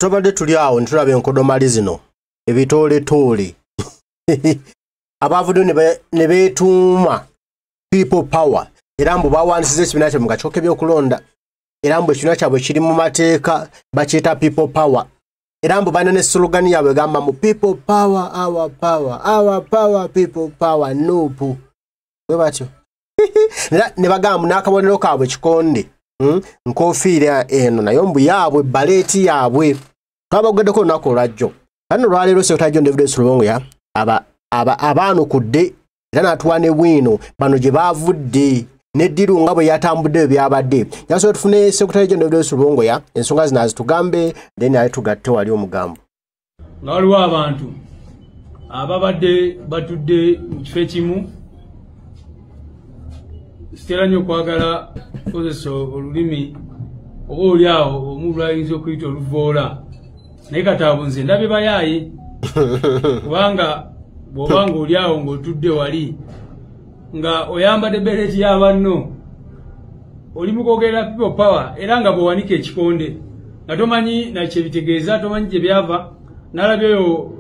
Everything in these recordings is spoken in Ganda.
Tubadde tuli awo ntulaba enkodomali zino ebitooletoole abavudde ne beetuuma people power era mbu bawandiisiza ekibiina kyabwe mu kacooka by'okulonda era mbu ekibiina kyabwe kiri mu mateeka bakiyita people power era mbu balina ne slogan yaabwe egamba mu people power our power people power nuupu bwe batyo ne bagamba n'akabonero kaabwe kikonde nkofiira eno nayo mbu yaabwe baleeti yaabwe twabagoddeko olunaku olwajjo kano olwaleero Sekitale John David Sulubongo ya abaanukudde era n'atuwa ne bwino bano gye baavudde n'eddiru nga bwe yatambudde byabadde yasobola tufune Sekitale John David Sulubongo ya ensonga zino azitugambe then ale tugatte wali omugambo nga waliwo abantu ababadde batudde mu kifo ekimu sitera nnyo okwagala kozesa olulimi oba oli awo omuntu ayinza okuyita oluvoola naye kataabu nze ndabye bayaaye kubanga bw'obanga oli awo ng'otudde wali nga oyambadde bereti y'abanno oli mu kwogerera people power era nga bw'owanika ekikonde nga tomanyi nakyebitegeeza tomanyi gye byava n'alabyeyo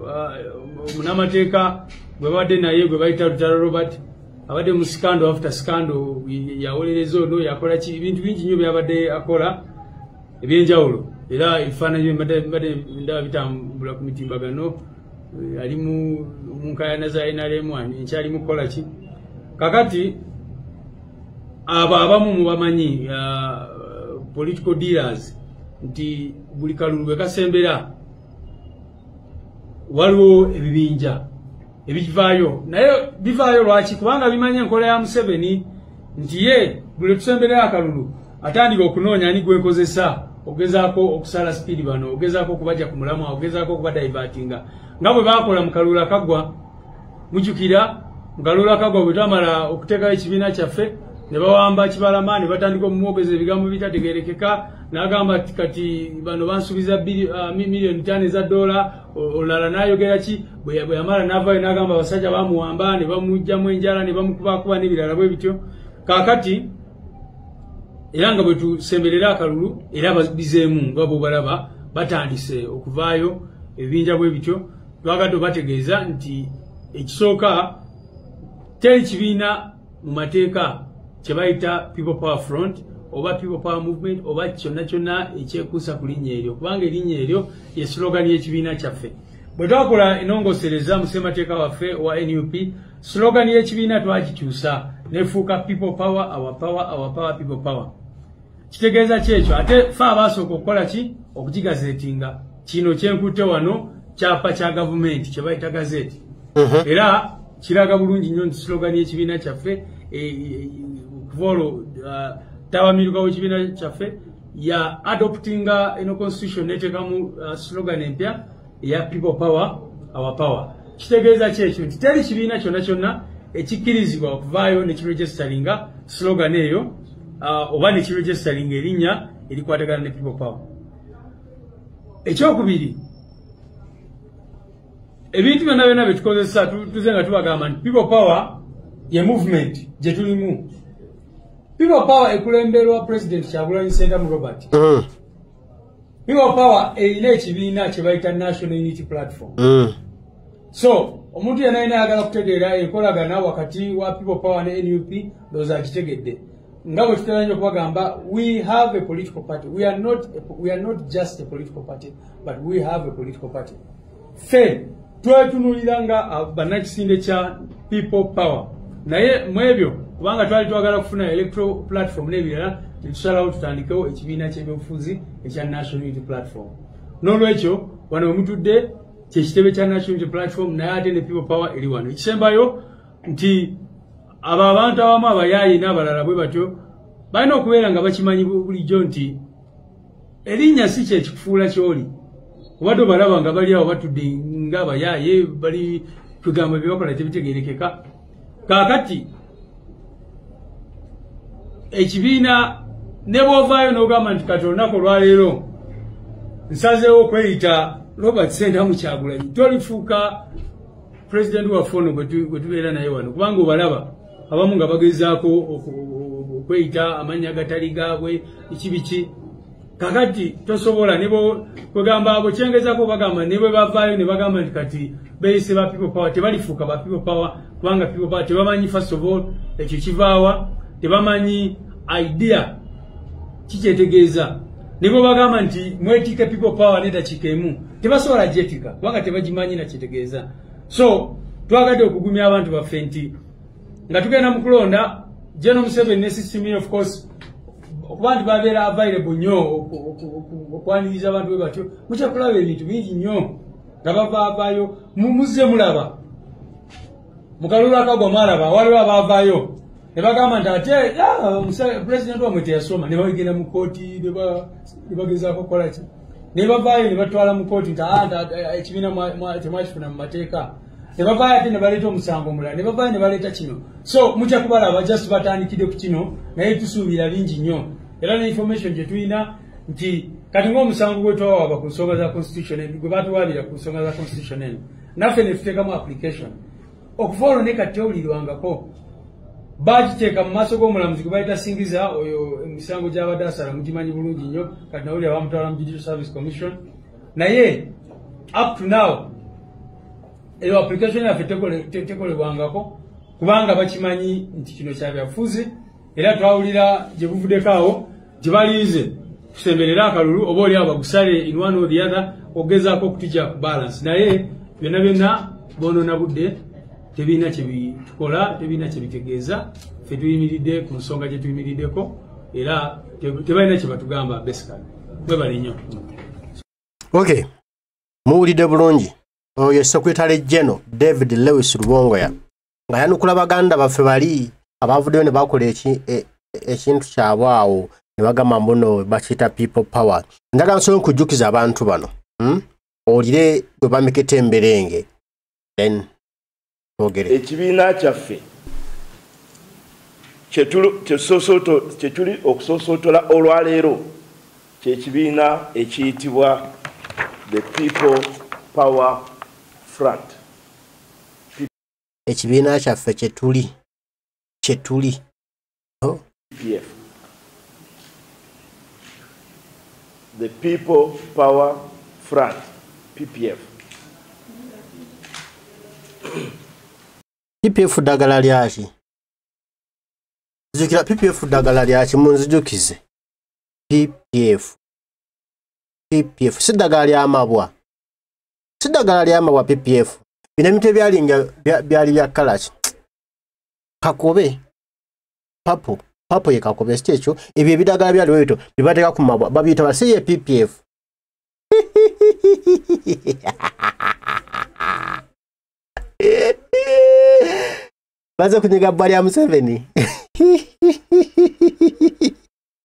munamateeka gwe badde naye gwe bayita Lutalo Robert abadde mu scandal after scandal yawolereza ono yakola ki ebintu bingi nnyo byabadde akola ebyenjawulo era ebifaananyi mbadde ndaba bitambula ku mitimbagano ali mu nkayana za NRM nkyali mu kukola ki kakati abo abamu mubamanyi political dealers nti buli kalulu bwe kasembera waliwo ebibinja ebivaayo naye bivaayo lwaki kubanga bimanye enkola ya Museveni nti ye buli tusembera akalulu atandika okunoonya ani gwekozesa ogezaako okusala speed bano ogezaako okubaja ku mulamwa ogezaako okubadivertinga nga bwe bakola mu kalulu akagwa mujjukira mu kalulu akagwa bwe twamala okuteekayo ekibiina kyaffe ne bawamba Kibalama ne batandika omumwogeza ebigambo bitategeerekeka n'agamba kati bano bansuubiza miliyoni 5 eza dola olala n'ayogera ki bwe yamala n'avaayo n'agamba abasajja bamuwamba ne bamugjamu enjala ne bamukubakuba n'ebirala bwe bityo kaakati era nga bwe tusemberera akalulu era babizeemu nga bwe balaba batandise okuvaayo ebibinja bwe bityo twagadde bategeeza nti ekisooka teri kibiina mu mateeka kye bayita People Power Front oba People Power Movement oba kyonna kyonna ekyekuusa ku linnya eryo kubanga erinnya eryo ye slogan y'ekibiina kyaffe bwe twakola enongosereza mu ssemateeka waffe wa NUP slogan y'ekibiina twagikyusa nefuuka People Power our power people power kitegeeza kyekyo ate fe abaasooka okukola ki okugigazeetinga kino kyenkutte wano kyapa kya gavumenti kye bayita gazeeti era kiraga bulungi nnyo nti slogan y'ekibiina kyaffe kuvolo tawamiruka w'ekibiina kyaffe ya adoptinga eno constitution neteekamu slogan empya eya People Power our power kitegeeza kyekyo nti teri kibiina kyonna kyonna ekikkirizibwa okuvaayo ne kiregisteringa slogan eyo oba ne kiregisteringa erinnya erikwatagana ne People Power. Ekyokubiri ebintu byonna byonna bye tukozesa tuze nga tubagamba nti People Power ye movement gye tulimu. People Power ekulemberwa President Kyagulanyi Ssentamu Robert. People Power erina ekibiina kye bayita National Unity Platform. So omuntu yenna ayagala kutegeera enkolagana wakati wa People Power ne NUP ndowooza akitegedde. Nga bwe tuteranye okubagamba we have a political party. We are not just a political party, but we have a political party. Fe twetunulira nga bannakisinde kya People Power. Naye mwebyo kubanga twali twagala kufuna electoral platform n'ebirala netusalawo tutandikewo ekibiina ky'ebyobufuzi ekya National Unity Platform. N'olwekyo wano wemutudde kyekitebe kya National Unity Platform naye ate ne People Power eri wano. Ekisembayo nti abo abantu abamu abayaayi n'abalala bwe batyo balina okubeera nga bakimanyi bulijjo nti erinnya si kyekikufuula kyoli obadde obalaba nga bali awo batudde nga abayaaye bali tugambo byebakola tebitegeerekeka. Kaakati ekibiina ne bw'ovaayo n'ogamba nti kati olunaku olwaleero nsazeewo okweyita Robert Ssentamu Kyagulanyi tolifuuka pulezidenti waffe ono gwe tubeera naye wano kubanga obalaba abamu nga bagezaako okweyita amannya agatali gaabwe biki kakati tosobola nibo kwegamba abo kyengezako bagamba nibo bavaayo ne bagamba nti kati beyise ba people power tebalifuuka ba people power kubanga people power tebamanyi first of all ekyo kivaawa tebamanyi idea kikyetegeeza nibo bagamba nti mwetika people power neta kikemu tebasobola jetika kubanga tebagimanyi na kitegeeza so twagadde okugumya abantu baffe nti nga tugenda mu kulonda General Museveni ne system of course okubanti babeera available nnyo okwaniriza abantu bwe batyo mukyakulaba ebintu bingi nnyo nga bavaavaayo muzze mulaba mukalulu akagwa mwalaba waliwo abaavaayo ne bagamba nti ate president wamwe teyasoma ne bagenda mu kooti ne bagezaako kukola ki ne bavaayo ne batwala mu kooti nti ekibiina temwakifuna mu mateeka ne bavaayo ate ne baleeta omusango omulala ne bavaayo ne baleeta kino so mujja kubalaba just batandikidde ku kino naye tusuubira bingi nnyo era ne information gye tulina nti kati ng'omusango gwe twawaba ku nsonga za constitution gwe batuwaabira ku nsonga za constitution eno naffe ne tuteekamu application okuva ne kati tewulirwangako bagiteeka mu maaso g'omulamuzi gwe bayita singiza oyo emisango gy'abadde asala mugimanyi bulungi nnyo kati nawulira bamutwala mu Judicial Service Commission naye up to now eyo application yaffe tekolebwangako kubanga bakimanyi nti kino kyabyafuzi era twawulira gye buvuddeko awo gye baliize kusemberera akalulu oba oli abo bagusale in one or the other ogezaako okutija ku balance naye byonna byonna bonoona budde tebiina kyebitukola tebiina kyebitegeeza ffe tuyimiridde ku nsonga gye tuyimiriddeko era tebalina kye batugamba basically mwebale nnyo. Okay, muwulidde bulungi oyo Secretary General David Lewis Rubongoya nga yanukula baganda baffe bali abavuddeyo ne bakola ekintu kyabwe awo ne bagamba mbuno bakiyita people power. Njagala nsobola okujjukiza abantu bano owulire bwe bameketa emberenge then twogere. Ekibiina kyaffe kye tuli okusosootola olwaleero kyekibiina ekiyitibwa the People Power Front. Ekibiina kyaffe kyetuli PPF. The People Power Front, PPF. PPF ddagala lyaki? Nzijukira PPF ddagala lyaki munzijukize. PPF si ddagala ly'amabwa. Si ddagala ly'amabwa PPF. Bino emiti ebyalinga byali bya kalaki. Kakobe. Papo ye kakobe si ekyo. Ebyo ebidagala byali bwebito bibateeka ku mabwa babiyita basi ye PPF. Baze kunyiga bwali ya Museveni.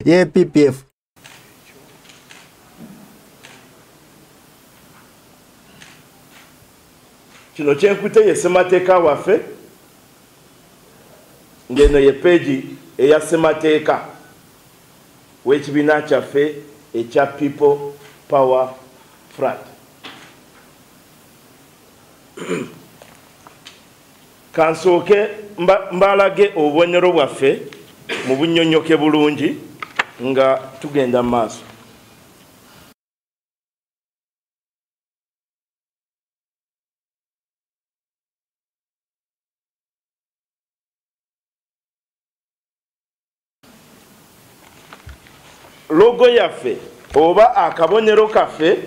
Ye PPF. Kino kyenkutte ye ssemateeka waffe ngeno ye peegi eya ssemateeka w'ekibiina kyaffe ekya People Power Front. Kansooke mbalage obubonero bwaffe mu bunnyonnyoke bulungi nga tugenda mu maaso. Logo yaffe oba akabonero kaffe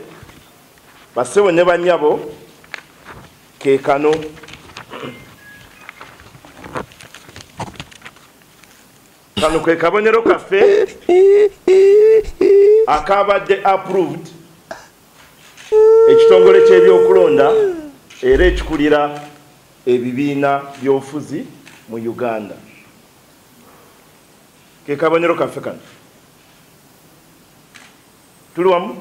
bassebo ne bannyabo ke kano. Kano kwe kabonero kaffe akabadde approved ekitongole ky'ebyokulonda era ekikulira ebibiina by'obufuzi mu Uganda. Ke kabonero kaffe kano. Tuli wamu?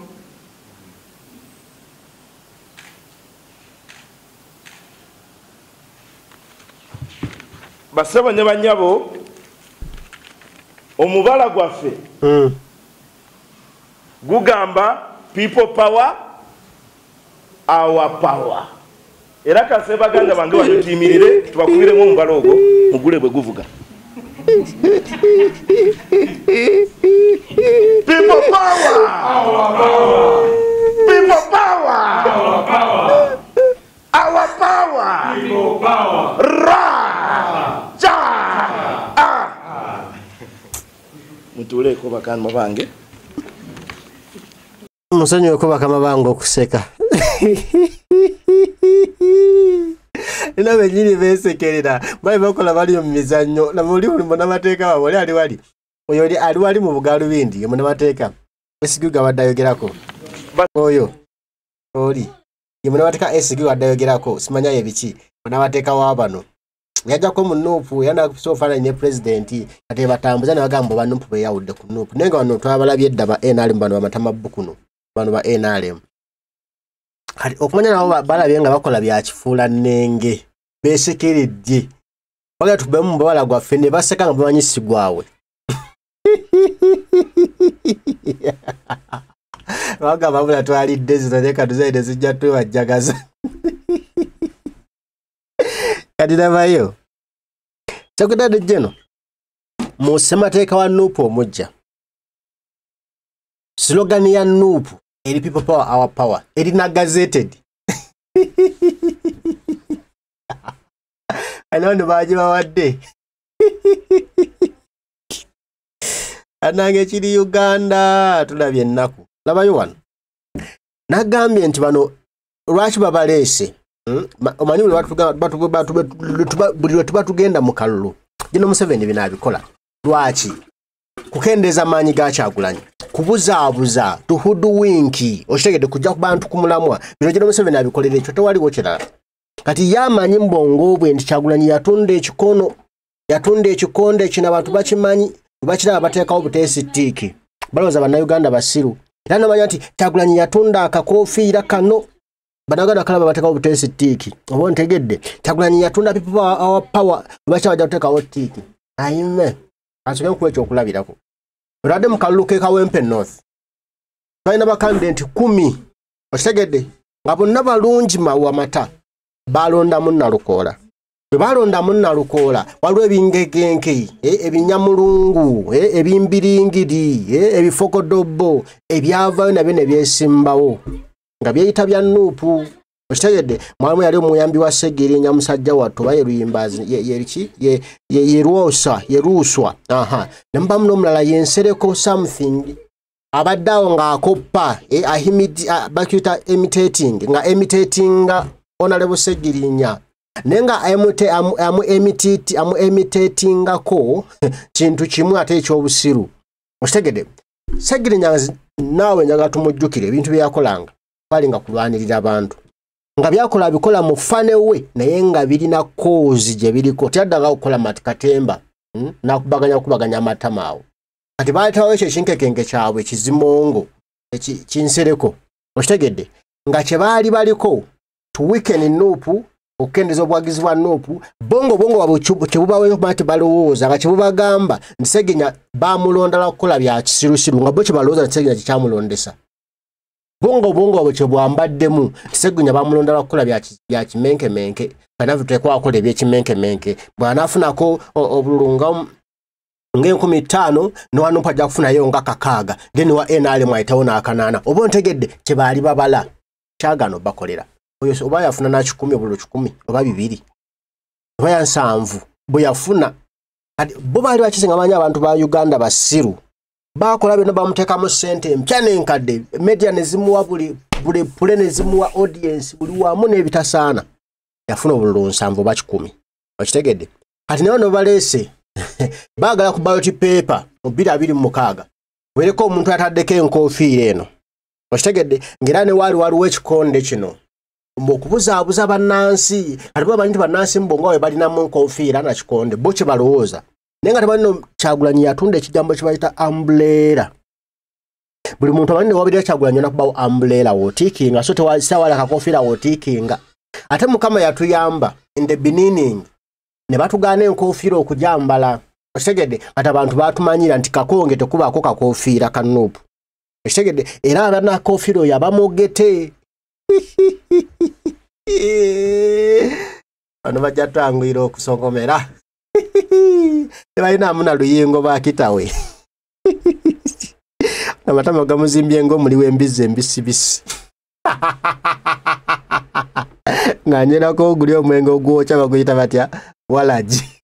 Bassebo ne bannyabo omubala gwaffe gugamba People Power, our power. Era kase baganda bange batutiimirire tubakubiremu omubala ogwo mugule bwe guvuga. People power. Our power. People power. Our power. Our power. People power. Ra. Ja. Ah. Mutule ko bakani mabange. Musanyo ko bakama bango kuseka. Ina bejini besekerera bai bakola bali mu mizanyo na muri mbona mateeka babole ali wali oyo ali wali mu bugalu bindi mbona mateeka esiguga badayogerako oyo oli mbona mateeka esiguga badayogerako simanya yebiki mbona mateeka wabano yaja ko mu nupu yana kusofana ne president ate batambuza ne bagambo banupu be yawudde ku nupu nenga bano twabalabye daba NRM bano bamatama bukuno bano ba NRM kati okumanya nabo balabye nga bakola bya kifuula nnenge besekeredde baga tubemu bawala gwaffe ne baseka nga bamanyisi gwawe baga babula twalidde zino leka tuzaide zijja twebajjagaza kati nabayo kyakutadde jeno mu ssemateeka wa nuupu omujja slogan ya nuupu eri people power our power eri na gazetted anondo baje bawadde anange kiri Uganda tulabye ennaku labayo wano nagambye nti bano lwaki babaleese omanyi buli tuba tugenda mu kalulu gino Museveni binabikola lwaki kukendeza maanyi ga Kyagulanyi kubuzaabuza tuhudu winki oshitegede kujja ku bantu kumulamwa bino gino Museveni abikolera ekyo tewaliwo kirala kati yamanyi mbongo bwe nti Kyagulanyi yatunda ekikonde kino abantu bakimanyi bakiraba bateekawo buteesi ttiiki balowooza bannayuganda basiru era namanya nti Kyagulanyi yatunda akakofiira kano bannayuganda kalaba bateekawo buteesi ttiiki oba ntegedde Kyagulanyi yatunda people our power bakiraba bajja kuteekawo ttiiki ayime asoke nkuwa ekyokulabirako Rade mukaluke Kawempe North. Baina bakandidate 10. Otegedde nga bonna balungi mawa mata. Balonda munna lukola. Bwe balonda munna lukola waliwo ebingegenke, ebinyamulungu, ebimbiringidi, ebifokodobbo, ebyavayo nabyo ne byesimbawo. Nga byeyita bya nuupu. Otegedde mwamu yali omuyambi wa Segeri Nyamusajja wattu baye luyimbazi yeruswa aha namba muno mulala yensereko something abaddawo nga akoppa bakyuta imitating Honorable Segirinya nenga amu imitatingako kintu kimu ate ekyobusiru otegedde Segirinya naawe njaga tumujjukire ebintu byakolanga balinga kulwanirira abantu nga byakola bikola mu fanewe naye nga birina kozi gye biriko tyaddaga okukola matikatemba nakubaganya amatama awo kati baatawo ekyo ekinkekenke kyabwe kizimongo kinsereko okitegedde nga kye baali baliko tu weekend nuupu okukendeza obwagizi bwa nuupu bongo wabwe kyebubaweyo kumati balowooza nga kyebubagamba nti Segenya bamulondala kukola bya kisirusiru nga bo kyebalowooza nti Segenya kikyamulondesa bongo wabwe kyebwambaddemu Segenya bamulondala kukola bya kimenkemenke kanavu tekwakola ebyekimenkemenke bw'anaafunako obulunga ng'enkumi 5 n'wanuupu ajja kufunayo nga 6 geni wa NRM ayitawo n'akanaana oba ntegedde kye baali babala kyagano bakolera oyo oba yafuna na 10 obululu 10 oba 2 oba ya 7 bwe yafuna bo baali bakisinga manyi abantu ba Uganda basiru bakola bino bamuteekamu ssente empya n'enkadde media ne zimuwa buli pule ne zimuwa audience buli wamu n'ebitasaana yafuna obululu 7 oba 10 okitegedde kati nayo no baleese baagala ku ballot paper mu 2026 wereko omuntu ataddeko enkofiira eno okitegedde ng'era ne waliwo ekikonde kino okubuzaabuza bannansi ate bamanyi nti bannansi mbongo we balinamu enkofiira na kikonde bo kye balowooza naye nga tebalina Kyagulanyi yatunda ekigambo kye bayita umbrella buli muntu amanyi ne wabirira Kyagulanyi nakubawo umbrella wootiikinga so tewasawala kakofiira wootiikinga ate Mukama yatuyamba in the beginning ne batugaana enkofiira okujambala okitegedde kati abantu batumanyira nti kakonge tekubaako kakofiira ka nuupu okitegedde era abanakofiira oyo abamogete bano bajja twanguyira okusogomera Tebalina amuna luyingo bakitawe. Amatama gamuzimbye ng'omuli w'embizzi embisibisi. Ng'anyerako oguli omwenge ogwokya baguyita batya? Walaji.